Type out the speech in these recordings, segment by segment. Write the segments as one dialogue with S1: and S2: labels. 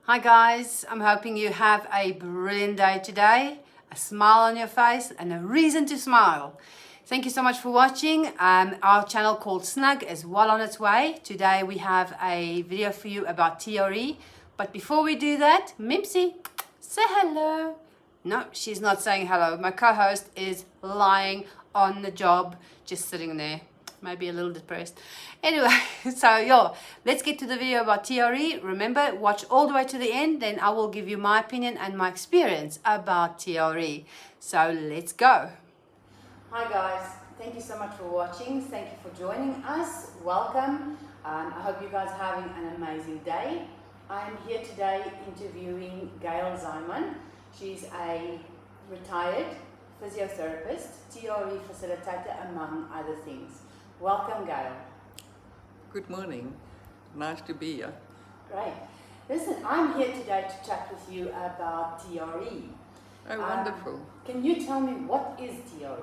S1: Hi guys, I'm hoping you have a brilliant day today, a smile on your face and a reason to smile. Thank you so much for watching. Our channel called Snug is well on its way. Today we have a video for you about TRE, but before we do that, Mimsy, say hello. No, she's not saying hello. My co-host is lying on the job, just sitting there. Maybe a little depressed. Anyway, so let's get to the video about TRE. Remember, watch all the way to the end, then I will give you my opinion and my experience about TRE. So let's go. Hi guys, thank you so much for watching. Thank you for joining us. Welcome. I hope you guys are having an amazing day. I am here today interviewing Gail Zaayman. She's a retired physiotherapist, TRE facilitator, among other things. Welcome, Gail.
S2: Good morning. Nice to be here.
S1: Great. Listen, I'm here today to chat with you about TRE.
S2: Oh, wonderful.
S1: Can you tell me what is TRE?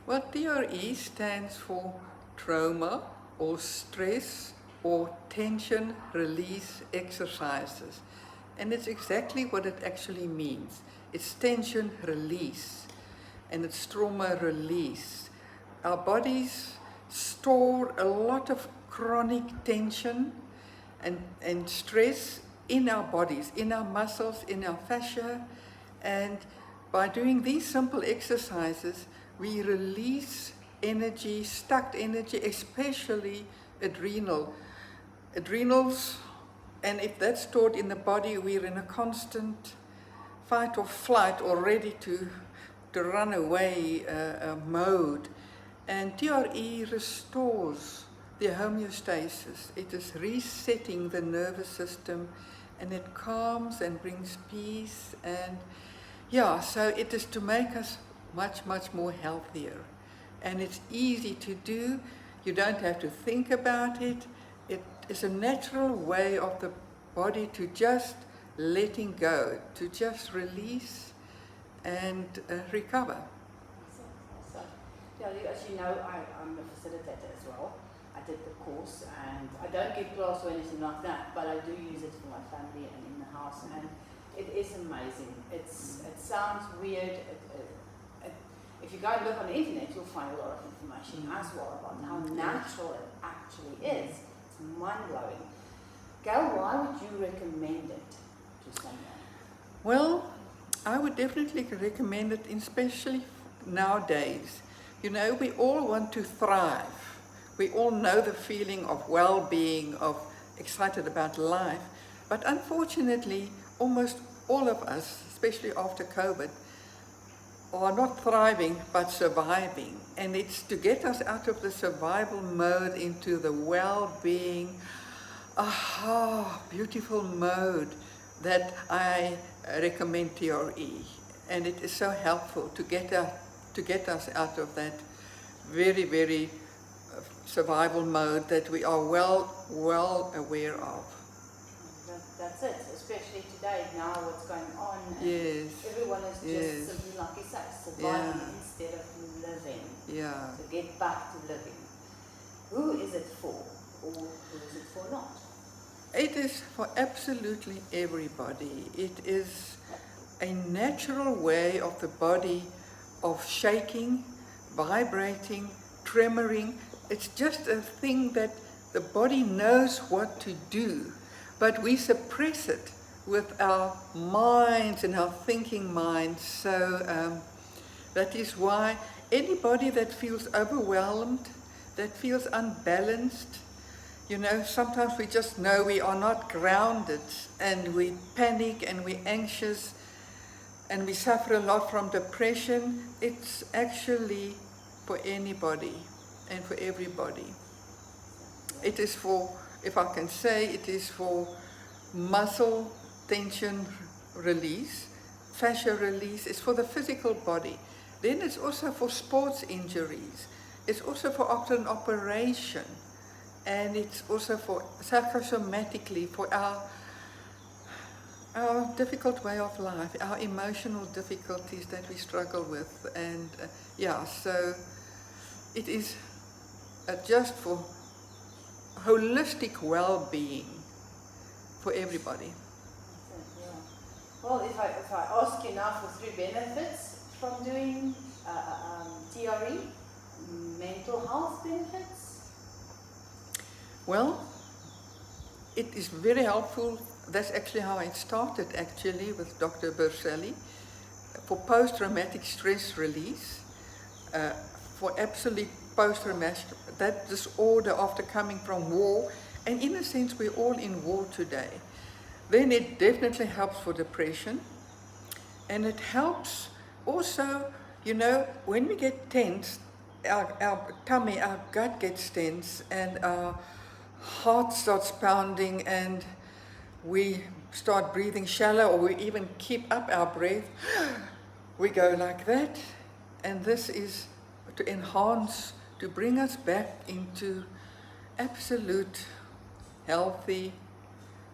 S2: Well, TRE stands for trauma or stress or tension release exercises. And it's exactly what it actually means. It's tension release and it's trauma release. Our bodies store a lot of chronic tension and stress in our bodies, in our muscles, in our fascia, and by doing these simple exercises we release energy, stuck energy, especially adrenals, and if that's stored in the body we're in a constant fight or flight or ready to run away mode. And TRE restores the homeostasis. It is resetting the nervous system and it calms and brings peace. And so it is to make us much more healthier. And it's easy to do. You don't have to think about it. It is a natural way of the body to just letting go, to just release and recover.
S1: Yeah, as you know, I'm a facilitator as well. I did the course and I don't give class or anything like that, but I do use it for my family and in the house, and it is amazing. It sounds weird. If you go and look on the internet, you'll find a lot of information as well about how natural it actually is. It's mind-blowing. Gail, why would you recommend it to someone?
S2: Well, I would definitely recommend it, especially nowadays. You know, we all want to thrive. We all know the feeling of well-being, of excited about life. But unfortunately, almost all of us, especially after COVID, are not thriving but surviving. And it's to get us out of the survival mode into the well-being, beautiful mode that I recommend TRE. And it is so helpful to get us out of that very survival mode that we are well aware of.
S1: That's it, especially today, now what's going on.
S2: Yes.
S1: Everyone is just simply, like you say, surviving instead of living.
S2: Yeah.
S1: To get back to living. Who is it for, or who is it for not?
S2: It is for absolutely everybody. It is a natural way of the body of shaking, vibrating, tremoring. It's just a thing that the body knows what to do, but we suppress it with our minds and our thinking minds. So that is why anybody that feels overwhelmed, that feels unbalanced, you know, sometimes we just know we are not grounded and we panic and we're anxious and we suffer a lot from depression. It's actually for anybody and for everybody. It is for, if I can say, it is for muscle tension release, fascia release. It's for the physical body. Then it's also for sports injuries. It's also for after an operation. And it's also for psychosomatically for our difficult way of life, our emotional difficulties that we struggle with. And so it is just for holistic well-being for everybody.
S1: Yeah. Well, if I ask you now for 3 benefits from doing TRE, mental health benefits?
S2: Well, it is very helpful. That's actually how it started, actually, with Dr. Berselli, for post-traumatic stress release, for absolute post-traumatic, that disorder after coming from war, and in a sense we're all in war today. Then it definitely helps for depression, and it helps also, you know, when we get tense, our tummy, our gut gets tense, and our heart starts pounding, and we start breathing shallow, or we even keep up our breath. We go like that, and this is to enhance, to bring us back into absolute healthy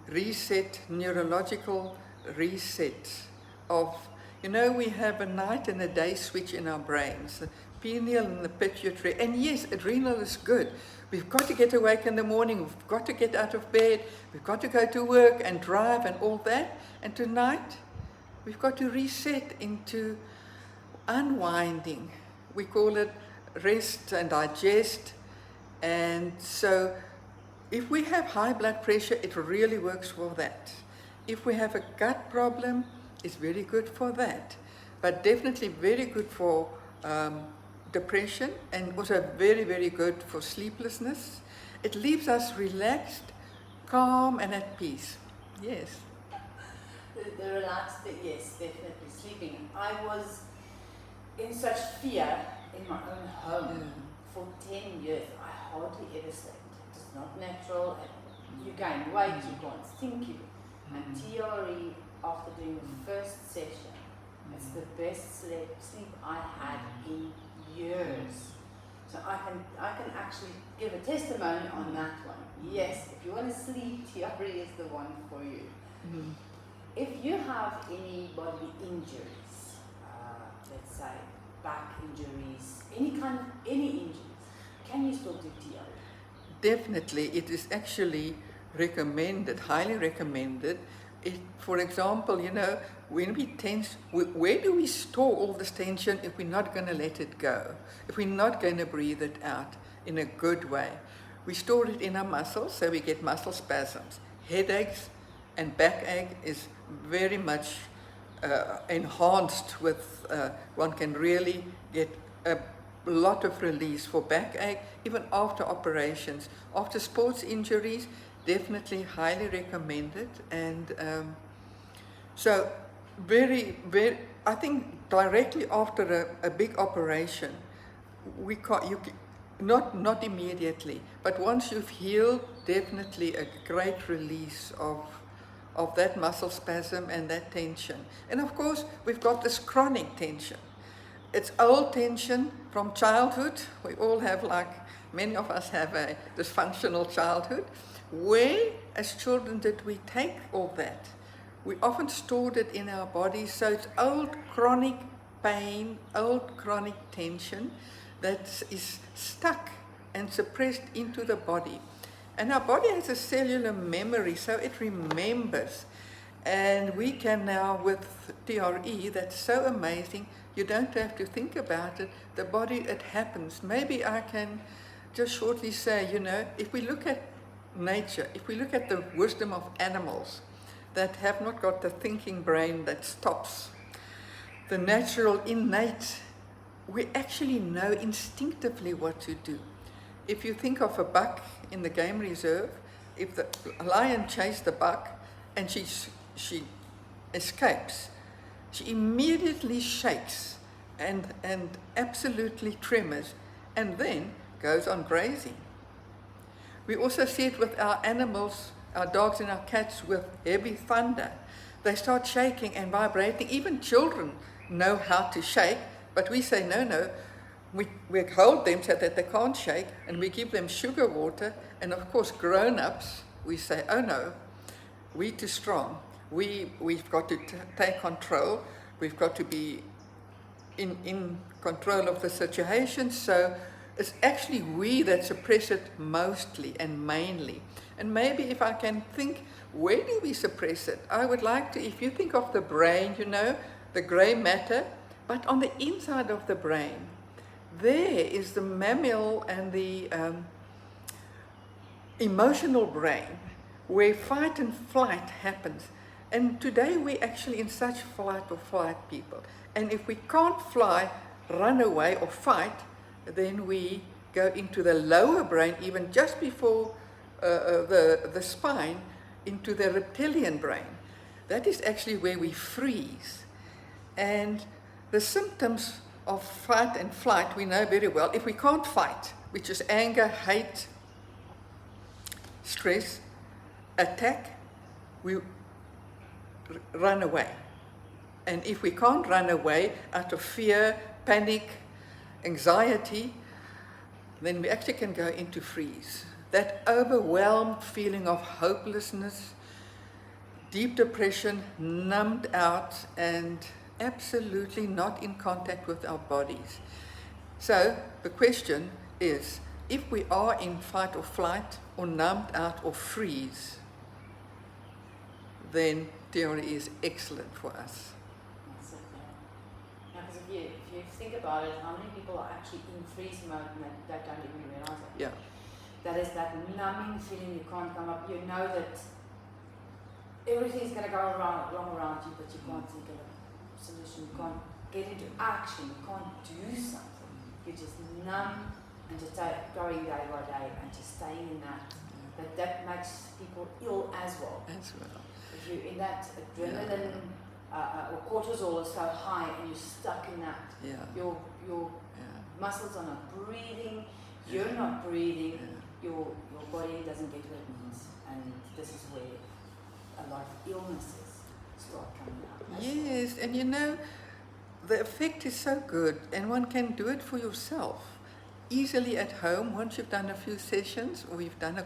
S2: reset, neurological reset of, you know, we have a night and a day switch in our brains, the pineal and the pituitary, and yes, adrenal is good. We've got to get awake in the morning, we've got to get out of bed, we've got to go to work and drive and all that, and tonight we've got to reset into unwinding. We call it rest and digest, and so if we have high blood pressure, it really works for that. If we have a gut problem, it's very good for that. But definitely very good for depression, and also very, very good for sleeplessness. It leaves us relaxed, calm, and at peace. Yes.
S1: The relaxed, yes, definitely. Sleeping. I was in such fear in my own home for 10 years. I hardly ever slept. It's not natural, and you gain weight, you can't think. And TRE, after doing the first session, it's the best sleep I had in years. So I can actually give a testimony on that one. Yes, if you want to sleep, TRE is the one for you. If you have any bodily injuries, let's say back injuries, any injuries, can you still do TRE?
S2: Definitely, it is actually recommended, highly recommended. For example, you know, when we tense, where do we store all this tension if we're not going to let it go? If we're not going to breathe it out in a good way? We store it in our muscles, so we get muscle spasms. Headaches and backache is very much enhanced with, one can really get a lot of release for backache, even after operations. After sports injuries, definitely highly recommended. And so very, very, I think directly after a big operation, we can't, not immediately, but once you've healed, definitely a great release of that muscle spasm and that tension. And of course, we've got this chronic tension. It's old tension from childhood. We all have, like, many of us have a dysfunctional childhood. Where, as children, did we take all that? We often stored it in our bodies, so it's old chronic pain, old chronic tension that is stuck and suppressed into the body. And our body has a cellular memory, so it remembers. And we can now, with TRE, that's so amazing, you don't have to think about it. The body, it happens. Maybe I can just shortly say, you know, if we look at nature, if we look at the wisdom of animals that have not got the thinking brain that stops, the natural, innate, we actually know instinctively what to do. If you think of a buck in the game reserve, if the lion chased the buck and she escapes, she immediately shakes and absolutely tremors, and then goes on grazing. We also see it with our animals, our dogs and our cats, with heavy thunder. They start shaking and vibrating. Even children know how to shake, but we say, no, we hold them so that they can't shake, and we give them sugar water. And of course, grown-ups, we say, oh no, we're too strong. We've got to take control. We've got to be in control of the situation. So It's actually we that suppress it mostly and mainly. And maybe if I can think, where do we suppress it? I would like to, if you think of the brain, you know, the grey matter, but on the inside of the brain, there is the mammal and the emotional brain, where fight and flight happens. And today we're actually in such flight or flight people. And if we can't fly, run away or fight, then we go into the lower brain, even just before the spine, into the reptilian brain. That is actually where we freeze. And the symptoms of fight and flight we know very well. If we can't fight, which is anger, hate, stress, attack, we run away. And if we can't run away out of fear, panic, anxiety, then we actually can go into freeze. That overwhelmed feeling of hopelessness, deep depression, numbed out, and absolutely not in contact with our bodies. So the question is, if we are in fight or flight, or numbed out or freeze, then TRE is excellent for us.
S1: That's it, yeah. Because if you think about it, how many people are actually in freeze mode and they don't even realize it?
S2: Yeah.
S1: That is that numbing feeling. You can't come up. You know that everything's going to go wrong around you, but you can't think of a solution. You can't get into action. You can't do something. You're just numb and just going day by day and just staying in that. That makes people ill as well.
S2: As well.
S1: If you're in that adrenaline or cortisol is so high and you're stuck in that, your muscles are not breathing, you're not breathing, your body doesn't get what it needs, and this is where a lot of illnesses start coming out.
S2: Yes, and you know, the effect is so good, and one can do it for yourself easily at home once you've done a few sessions, or you've done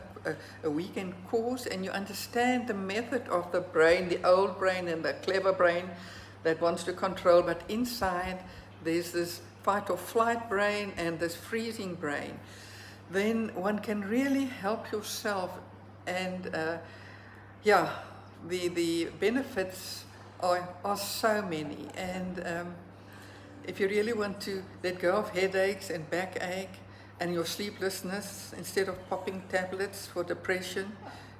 S2: a weekend course, and you understand the method of the brain, the old brain and the clever brain that wants to control, but inside there's this fight or flight brain and this freezing brain. Then one can really help yourself, and the benefits are so many. And if you really want to let go of headaches and backache and your sleeplessness, instead of popping tablets for depression,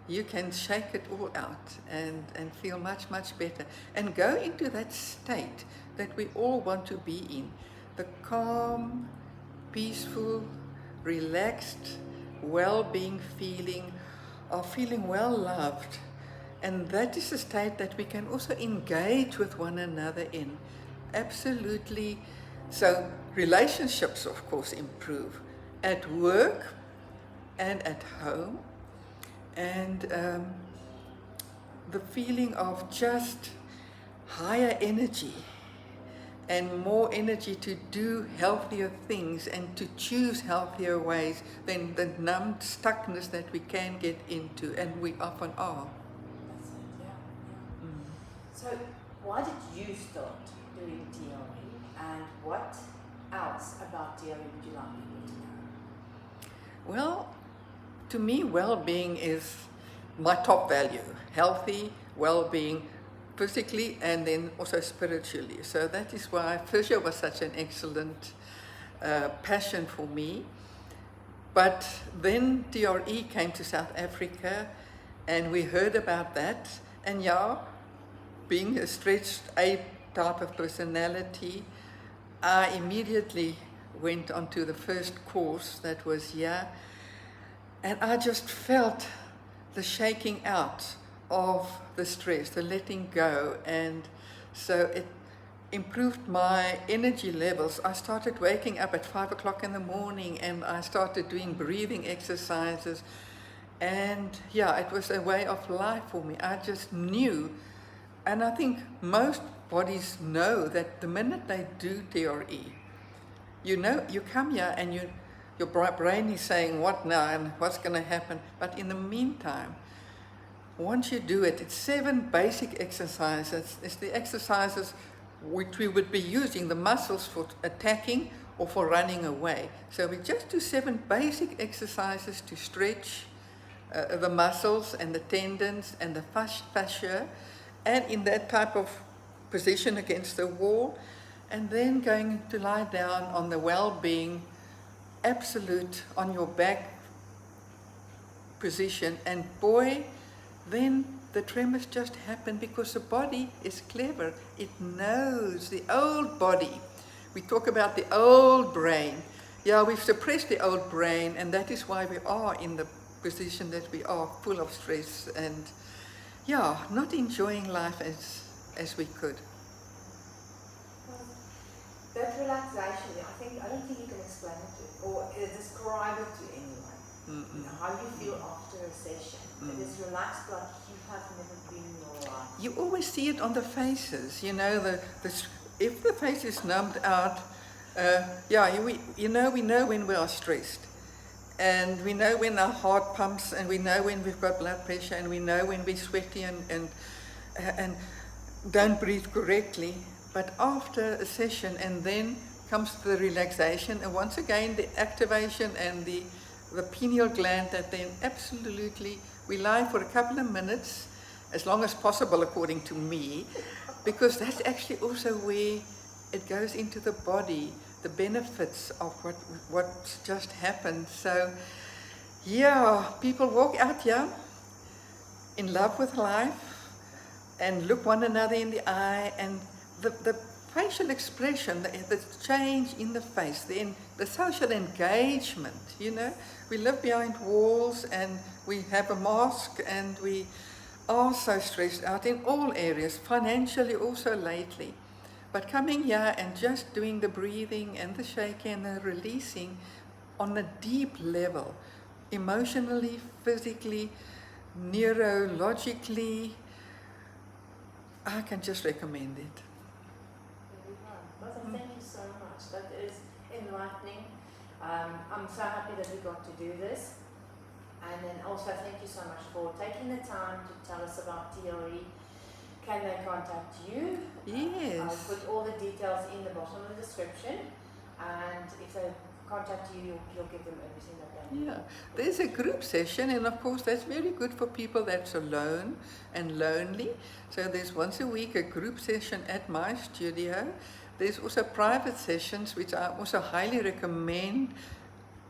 S2: you can shake it all out and feel much, much better. And go into that state that we all want to be in, the calm, peaceful, relaxed, well-being feeling of feeling well loved. And that is a state that we can also engage with one another in. Absolutely. So relationships, of course, improve at work and at home. And the feeling of just higher energy and more energy to do healthier things and to choose healthier ways than the numbed stuckness that we can get into, and we often are.
S1: That's it, yeah. So why did you start doing TRE, and what else about TRE would you like people to know?
S2: Well, to me, well-being is my top value. Healthy, well-being, physically and then also spiritually. So that is why physio was such an excellent passion for me. But then TRE came to South Africa and we heard about that. And being a stretched A type of personality, I immediately went on to the first course that was here. And I just felt the shaking out of the stress, the letting go, and so it improved my energy levels. I started waking up at 5 o'clock in the morning, and I started doing breathing exercises, and it was a way of life for me. I just knew, and I think most bodies know that the minute they do TRE, you know, you come here and your brain is saying, what now and what's going to happen? But in the meantime, once you do it, it's 7 basic exercises. It's the exercises which we would be using the muscles for attacking or for running away. So we just do 7 basic exercises to stretch the muscles and the tendons and the fascia, and in that type of position against the wall, and then going to lie down on the well-being, absolute on your back position, and boy, then the tremors just happen because the body is clever. It knows the old body. We talk about the old brain. Yeah, we've suppressed the old brain, and that is why we are in the position that we are, full of stress and, yeah, not enjoying life as we could.
S1: That relaxation, I don't think you can explain it to, or describe it to anyone. You know, how you feel after a session. It is relaxed like you have never been in your life.
S2: You always see it on the faces, you know, if the face is numbed out, we know when we are stressed. And we know when our heart pumps, and we know when we've got blood pressure, and we know when we're sweaty and don't breathe correctly. But after a session, and then comes the relaxation, and once again the activation and the pineal gland, that then absolutely, we lie for a couple of minutes, as long as possible according to me, because that's actually also where it goes into the body, the benefits of what's just happened. So yeah, people walk out here in love with life and look one another in the eye, and the facial expression, the change in the face, the social engagement, you know. We live behind walls and we have a mask, and we are so stressed out in all areas, financially also lately. But coming here and just doing the breathing and the shaking and the releasing on a deep level, emotionally, physically, neurologically, I can just recommend it.
S1: Well, thank you so much. That is enlightening. I'm so happy that we got to do this. And then also thank you so much for taking the time to tell us about TRE. Can they contact you?
S2: Yes.
S1: I'll put all the details in the bottom of the description. And if they contact you, you'll give them everything that they need.
S2: Yeah, there's a group session, and of course that's very good for people that's alone and lonely. So there's once a week a group session at my studio. There's also private sessions, which I also highly recommend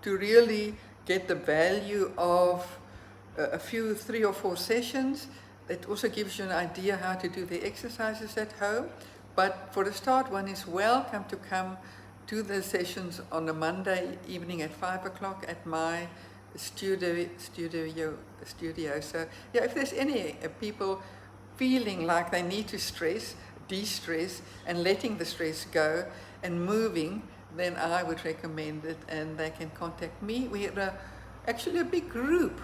S2: to really get the value of a few 3 or 4 sessions. It also gives you an idea how to do the exercises at home. But for the start, one is welcome to come to the sessions on a Monday evening at 5 o'clock at my studio. So yeah, if there's any people feeling like they need to de-stress and letting the stress go and moving, then I would recommend it, and they can contact me. We're actually a big group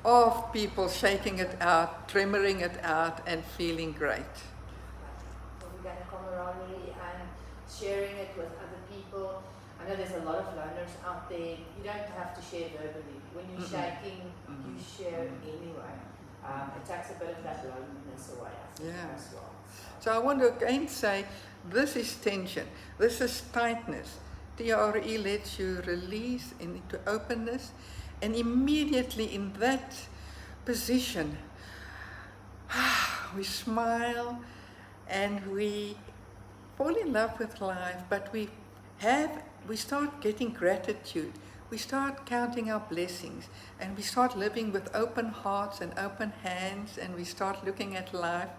S2: of people shaking it out, tremoring it out, and feeling great.
S1: So we're going to camaraderie and sharing it with other people. I know there's a lot of loners out there. You don't have to share verbally. When you're shaking, you share anyway. It takes a bit of that loneliness away, I think, as well.
S2: So I want to again say, this is tension, this is tightness. TRE lets you release into openness, and immediately in that position, we smile and we fall in love with life, but we start getting gratitude. We start counting our blessings, and we start living with open hearts and open hands, and we start looking at life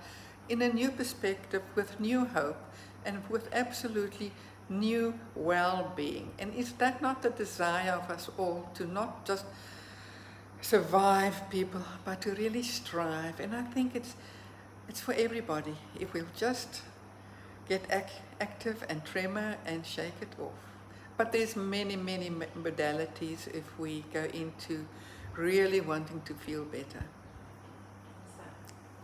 S2: in a new perspective, with new hope and with absolutely new well-being. And is that not the desire of us all, to not just survive, people, but to really strive? And I think it's for everybody, if we'll just get active and tremor and shake it off. But there's many modalities if we go into really wanting to feel better.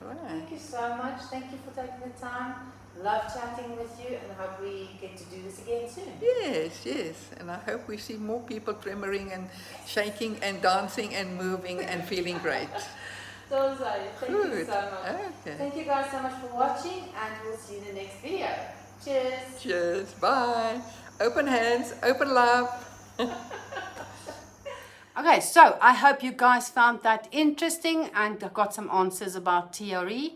S2: Right.
S1: Thank you so much. Thank you for taking the time. Love chatting with you, and I hope we get to do this again soon.
S2: Yes. And I hope we see more people tremoring and shaking and dancing and moving and feeling great.
S1: So, thank you so much.
S2: Okay.
S1: Thank you guys so much for watching, and we'll see you in the next video. Cheers.
S2: Cheers. Bye. Open hands, open love.
S1: Okay, so I hope you guys found that interesting and got some answers about TRE.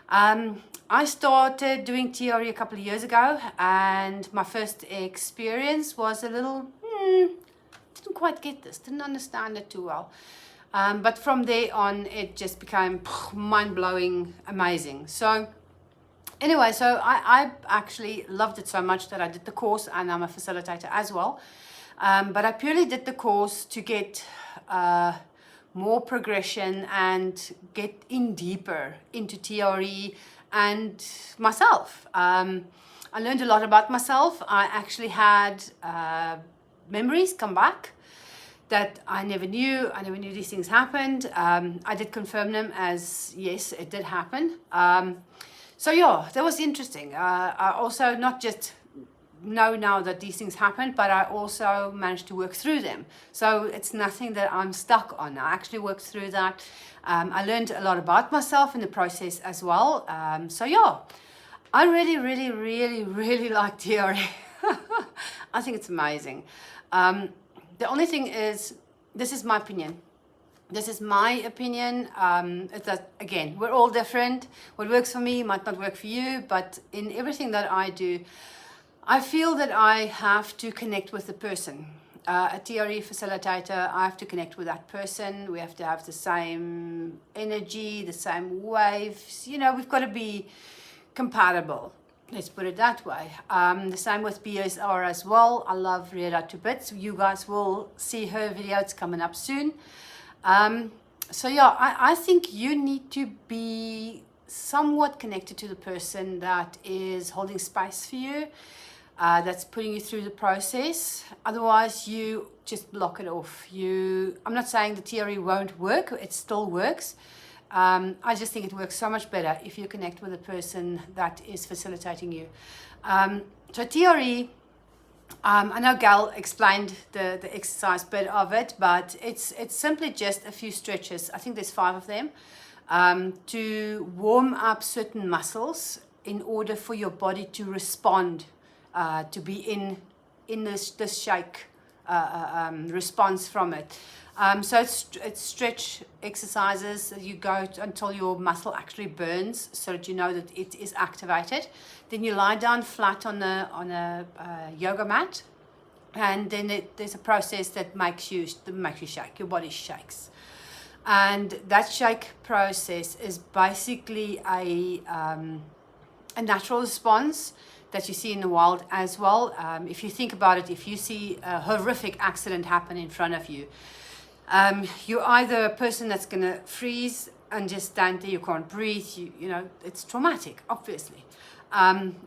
S1: I started doing TRE a couple of years ago, and my first experience was a little, didn't quite get this, didn't understand it too well. But from there on, it just became mind-blowing, amazing. So anyway, so I actually loved it so much that I did the course, and I'm a facilitator as well. But I purely did the course to get more progression and get in deeper into TRE and myself. I learned a lot about myself. I actually had memories come back that I never knew. I never knew these things happened. I did confirm them as, yes, it did happen. So yeah, that was interesting. I also not just know now that these things happen, but I also managed to work through them. So it's nothing that I'm stuck on. I actually worked through that. I learned a lot about myself in the process as well. So yeah, I really like TRE. I think it's amazing. The only thing is, this is my opinion. This is my opinion. It's that, again, we're all different. What works for me might not work for you, but in everything that I do, I feel that I have to connect with the person. A TRE facilitator, I have to connect with that person. We have to have the same energy, the same waves. You know, we've got to be compatible. Let's put it that way. The same with BSR as well. I love Rita to bits. You guys will see her video. It's coming up soon. So yeah, I think you need to be somewhat connected to the person that is holding space for you, that's putting you through the process. Otherwise, you just block it off. I'm not saying the TRE won't work. It still works. I just think it works so much better if you connect with the person that is facilitating you. So TRE, I know Gail explained the exercise bit of it, but it's simply just a few stretches. I think there's 5 of them, to warm up certain muscles in order for your body to respond, to be in this shake response from it. So it's stretch exercises that you go until your muscle actually burns, so that you know that it is activated. Then you lie down flat on a yoga mat, and then there's a process that makes you shake. Your body shakes, and that shake process is basically a natural response that you see in the wild as well. If you think about it, if you see a horrific accident happen in front of you, you're either a person that's going to freeze and just stand there, you can't breathe, you know, it's traumatic, obviously.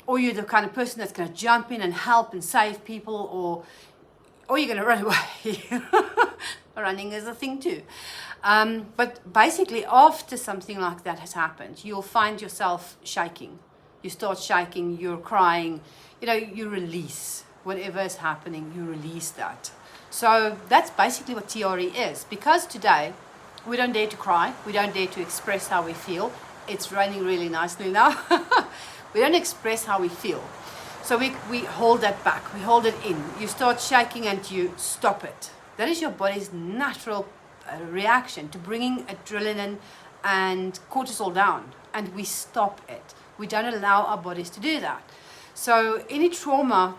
S1: Or you're the kind of person that's going to jump in and help and save people, or you're going to run away. Running is a thing too. But basically, after something like that has happened, you'll find yourself shaking. You start shaking, you're crying, you know, you release whatever is happening, you release that. So that's basically what TRE is. Because today, we don't dare to cry, we don't dare to express how we feel. It's raining really nicely now. We don't express how we feel. So we hold that back, we hold it in. You start shaking and you stop it. That is your body's natural reaction to bringing adrenaline and cortisol down. And we stop it. We don't allow our bodies to do that. So any trauma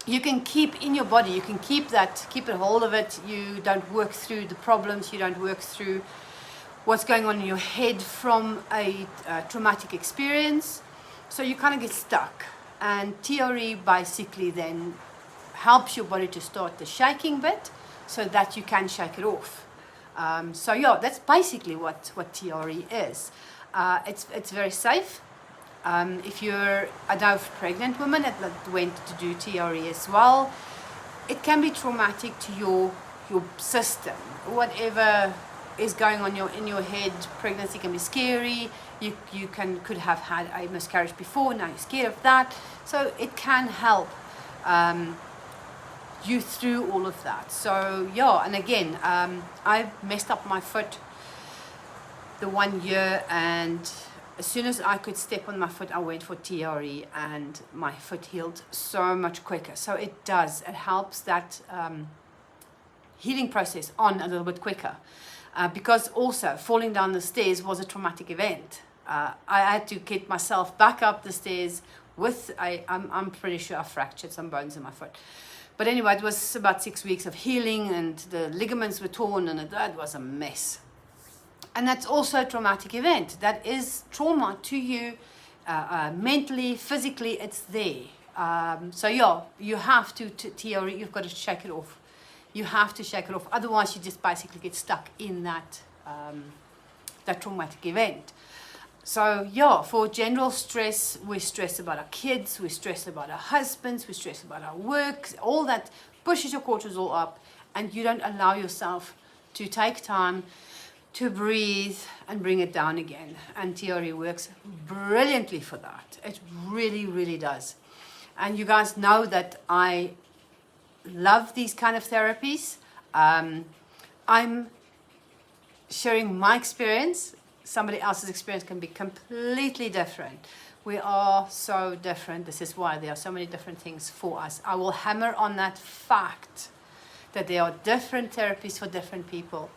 S1: you can keep in your body, you can keep a hold of it. You don't work through the problems, you don't work through what's going on in your head from a traumatic experience. So you kind of get stuck. And TRE basically then helps your body to start the shaking bit so that you can shake it off. So yeah, that's basically what TRE is. It's very safe. If you're a pregnant woman that went to do TRE as well, it can be traumatic to your system. Whatever is going on in your head, pregnancy can be scary. You could have had a miscarriage before, now you're scared of that. So it can help you through all of that. So yeah, and again, I messed up my foot the 1 year, and as soon as I could step on my foot, I went for TRE, and my foot healed so much quicker. So it helps that healing process on a little bit quicker. Because also falling down the stairs was a traumatic event. I had to get myself back up the stairs with I'm pretty sure I fractured some bones in my foot. But anyway, it was about 6 weeks of healing, and the ligaments were torn, and that was a mess. And that's also a traumatic event. That is trauma to you, mentally, physically, it's there. So yeah, you have to TRE, you've got to shake it off. You have to shake it off. Otherwise, you just basically get stuck in that traumatic event. So yeah, for general stress, we stress about our kids, we stress about our husbands, we stress about our work, all that pushes your cortisol up, and you don't allow yourself to take time to breathe and bring it down again. And TRE works brilliantly for that. It really, really does. And you guys know that I love these kind of therapies. I'm sharing my experience. Somebody else's experience can be completely different. We are so different. This is why there are so many different things for us. I will hammer on that fact that there are different therapies for different people.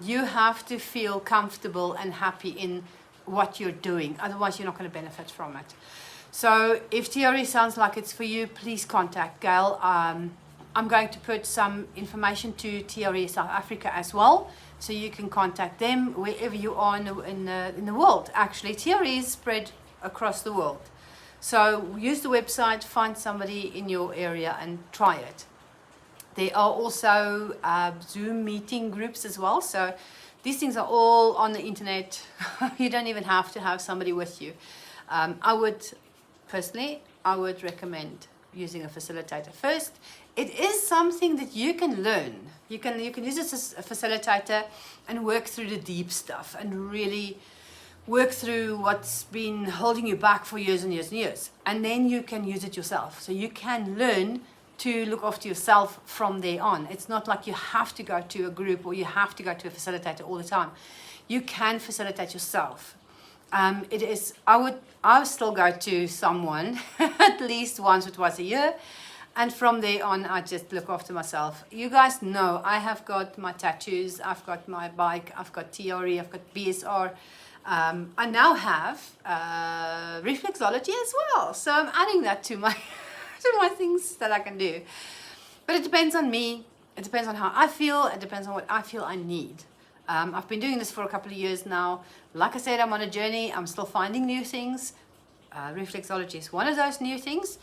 S1: You have to feel comfortable and happy in what you're doing. Otherwise, you're not going to benefit from it. So if TRE sounds like it's for you, please contact Gail. I'm going to put some information to TRE South Africa as well, so you can contact them wherever you are in the world. Actually, TRE is spread across the world. So use the website, find somebody in your area and try it. There are also Zoom meeting groups as well. So these things are all on the internet. You don't even have to have somebody with you. I would recommend using a facilitator first. It is something that you can learn. You can use it as a facilitator and work through the deep stuff and really work through what's been holding you back for years and years and years. And then you can use it yourself. So you can learn to look after yourself from there on. It's not like you have to go to a group or you have to go to a facilitator all the time. You can facilitate yourself. I would still go to someone at least once or twice a year. And from there on, I just look after myself. You guys know I have got my tattoos, I've got my bike, I've got TRE, I've got BSR. I now have reflexology as well. So I'm adding that to my things that I can do. But it depends on me. It depends on how I feel. It depends on what I feel I need. I've been doing this for a couple of years now. Like I said, I'm on a journey. I'm still finding new things. Reflexology is one of those new things.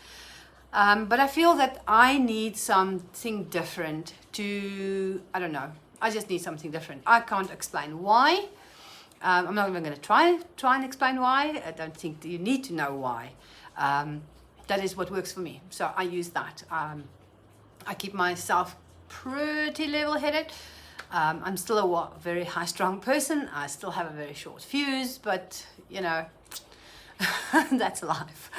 S1: But I feel that I need something different I don't know. I just need something different. I can't explain why. I'm not even going to try and explain why. I don't think that you need to know why. That is what works for me. So I use that. I keep myself pretty level-headed. I'm still a very high-strung person. I still have a very short fuse, but, you know, that's life.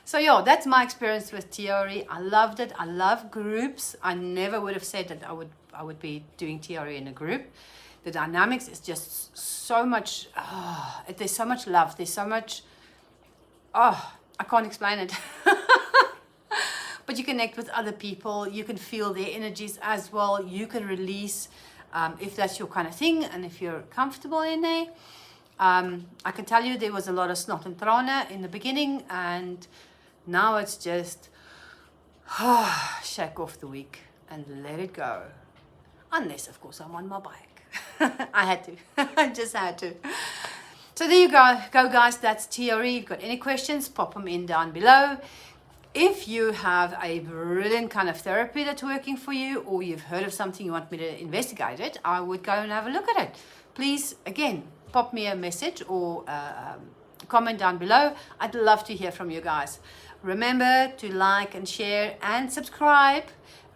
S1: So, yeah, that's my experience with TRE. I loved it. I love groups. I never would have said that I would be doing TRE in a group. The dynamics is just so much, there's so much love. There's so much, I can't explain it. But you connect with other people. You can feel their energies as well. You can release if that's your kind of thing and if you're comfortable in there. I can tell you there was a lot of snot and trane in the beginning, and now it's just shake off the week and let it go. Unless, of course, I'm on my bike. I had to. I just had to. So there you go, guys. That's TRE. If you've got any questions, pop them in down below. If you have a brilliant kind of therapy that's working for you, or you've heard of something you want me to investigate it, I would go and have a look at it. Please, again, pop me a message or a comment down below. I'd love to hear from you guys. Remember to like and share and subscribe.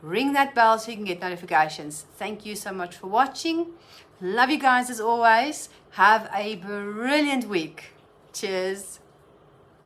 S1: Ring that bell so you can get notifications. Thank you so much for watching. Love you guys as always. Have a brilliant week. Cheers.